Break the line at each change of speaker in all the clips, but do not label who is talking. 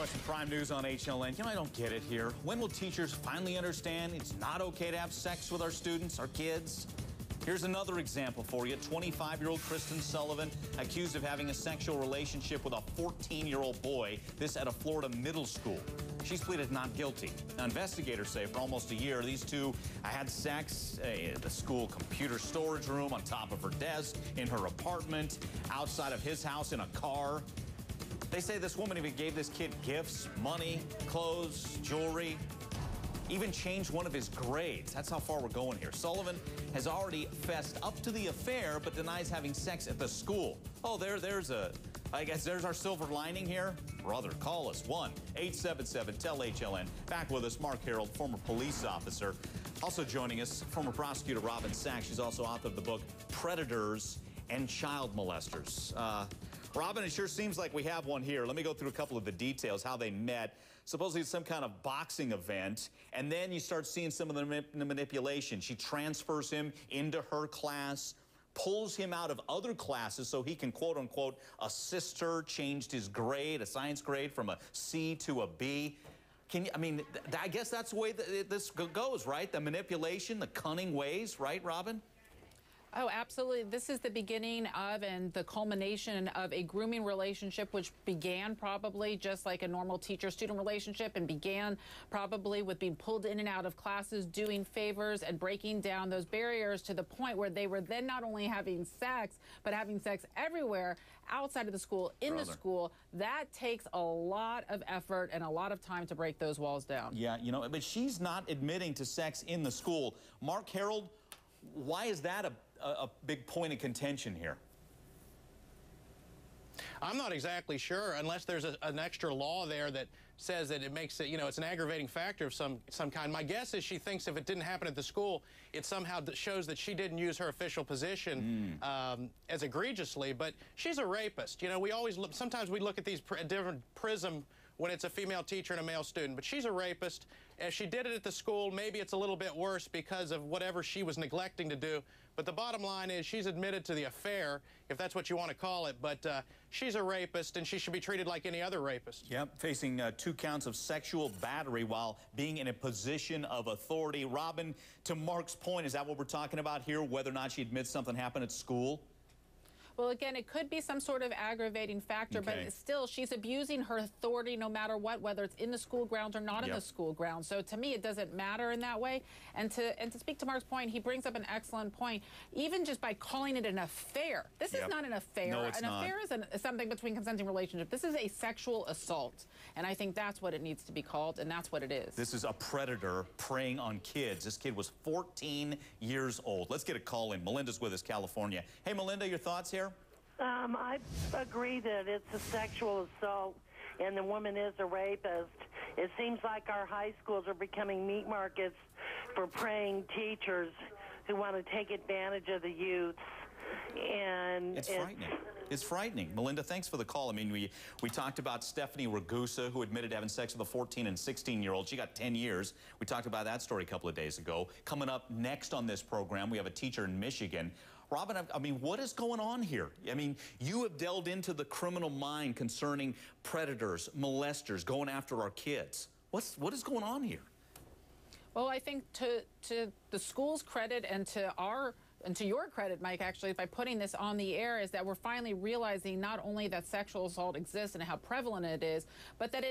watching Prime News on HLN. You know, I don't get it here. When will teachers finally understand it's not okay to have sex with our students, our kids? Here's another example for you. 25-year-old Kristen Sullivan accused of having a sexual relationship with a 14-year-old boy, this at a Florida middle school. She's pleaded not guilty. Now, investigators say for almost a year, these two had sex at the school computer storage room, on top of her desk, in her apartment, outside of his house, in a car. They say this woman even gave this kid gifts, money, clothes, jewelry, even changed one of his grades. That's how far we're going here. Sullivan has already fessed up to the affair, but denies having sex at the school. Oh, I guess there's our silver lining here. Brother, call us, 1-877-TEL-HLN. Back with us, Marc Harrold, former police officer. Also joining us, former prosecutor Robin Sachs. She's also author of the book, Predators and Child Molesters. Robin, it sure seems like we have one here. Let me go through a couple of the details, how they met. Supposedly it's some kind of boxing event, and then you start seeing some of the manipulation. She transfers him into her class, pulls him out of other classes so he can, quote unquote, assist her, changed his grade, a science grade from a C to a B. I guess that's the way that this goes, right? The manipulation, the cunning ways, right, Robin?
Oh, absolutely. This is the beginning of and the culmination of a grooming relationship, which began probably just like a normal teacher-student relationship and began probably with being pulled in and out of classes, doing favors and breaking down those barriers to the point where they were then not only having sex, but having sex everywhere outside of the school, in the school. That takes a lot of effort and a lot of time to break those walls down.
Yeah, you know, but she's not admitting to sex in the school. Marc Harrold, why is that a big point of contention here?
I'm not exactly sure, unless there's an extra law there that says that it makes it, you know, it's an aggravating factor of some kind. My guess is she thinks if it didn't happen at the school, it somehow shows that she didn't use her official position as egregiously. But she's a rapist. You know, we always look, sometimes we look at these different prism when it's a female teacher and a male student, but she's a rapist. If she did it at the school, maybe it's a little bit worse because of whatever she was neglecting to do. But the bottom line is she's admitted to the affair, if that's what you want to call it, but she's a rapist and she should be treated like any other rapist.
Yep, facing 2 counts of sexual battery while being in a position of authority. Robin, to Mark's point, is that what we're talking about here, whether or not she admits something happened at school?
Well, again, it could be some sort of aggravating factor, but still, she's abusing her authority no matter what, whether it's in the school grounds or not in the school grounds. So to me, it doesn't matter in that way. And to speak to Mark's point, he brings up an excellent point. Even just by calling it an affair, this is not an affair.
No, it's not.
An affair is something between consenting relationship. This is a sexual assault, and I think that's what it needs to be called, and that's what it is.
This is a predator preying on kids. This kid was 14 years old. Let's get a call in. Melinda's with us, California. Hey, Melinda, your thoughts here?
I agree that it's a sexual assault and the woman is a rapist. It seems like our high schools are becoming meat markets for preying teachers who want to take advantage of the youth. And
it's frightening. It's frightening. Melinda, thanks for the call. I mean, we talked about Stephanie Ragusa, who admitted to having sex with a 14 and 16-year-old. She got 10 years. We talked about that story a couple of days ago. Coming up next on this program, we have a teacher in Michigan. Robin, I mean, what is going on here? I mean, you have delved into the criminal mind concerning predators, molesters, going after our kids. What is going on here?
Well, I think to the school's credit and to your credit, Mike, actually, by putting this on the air, is that we're finally realizing not only that sexual assault exists and how prevalent it is, but that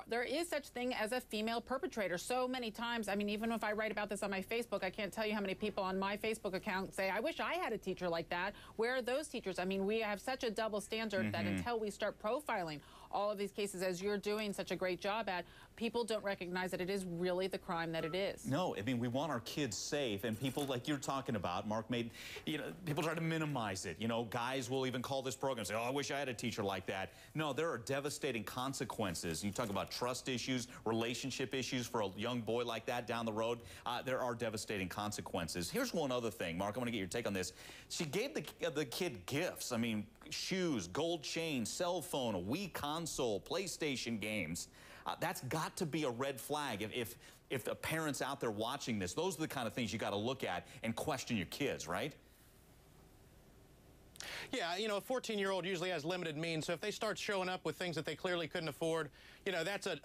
there is such thing as a female perpetrator. So many times, I mean, even if I write about this on my Facebook, I can't tell you how many people on my Facebook account say, I wish I had a teacher like that. Where are those teachers? I mean, we have such a double standard that until we start profiling all of these cases, as you're doing such a great job at, people don't recognize that it is really the crime that it is.
No, I mean, we want our kids safe, and people like you're talking about, Mark made, you know, people try to minimize it. You know, guys will even call this program and say, oh, I wish I had a teacher like that. No, there are devastating consequences. You talk about trust issues, relationship issues for a young boy like that down the road. There are devastating consequences. Here's one other thing, Mark, I want to get your take on this. She gave the kid gifts. I mean, shoes, gold chain, cell phone, a Wii console, PlayStation games. That's got to be a red flag. If the parents out there watching this, those are the kind of things you got to look at and question your kids, right?
Yeah, you know, a 14-year-old usually has limited means, so if they start showing up with things that they clearly couldn't afford, you know, that's an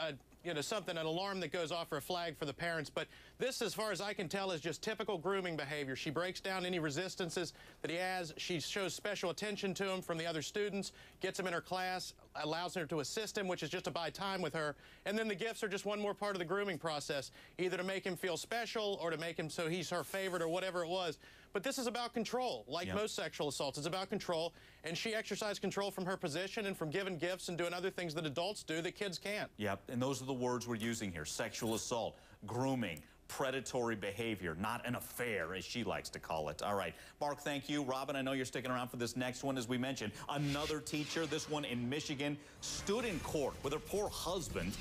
alarm that goes off or a flag for the parents. But this, as far as I can tell, is just typical grooming behavior. She breaks down any resistances that he has. She shows special attention to him from the other students, gets him in her class, allows her to assist him, which is just to buy time with her. And then the gifts are just one more part of the grooming process, either to make him feel special or to make him so he's her favorite or whatever it was. But this is about control. Like most sexual assaults, it's about control. And she exercised control from her position and from giving gifts and doing other things that adults do that kids can't.
Yep, and those are the words we're using here. Sexual assault, grooming, predatory behavior, not an affair, as she likes to call it. All right, Mark, thank you. Robin, I know you're sticking around for this next one. As we mentioned, another teacher, this one in Michigan, stood in court with her poor husband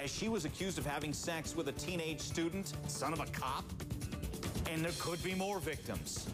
as she was accused of having sex with a teenage student, son of a cop. And there could be more victims.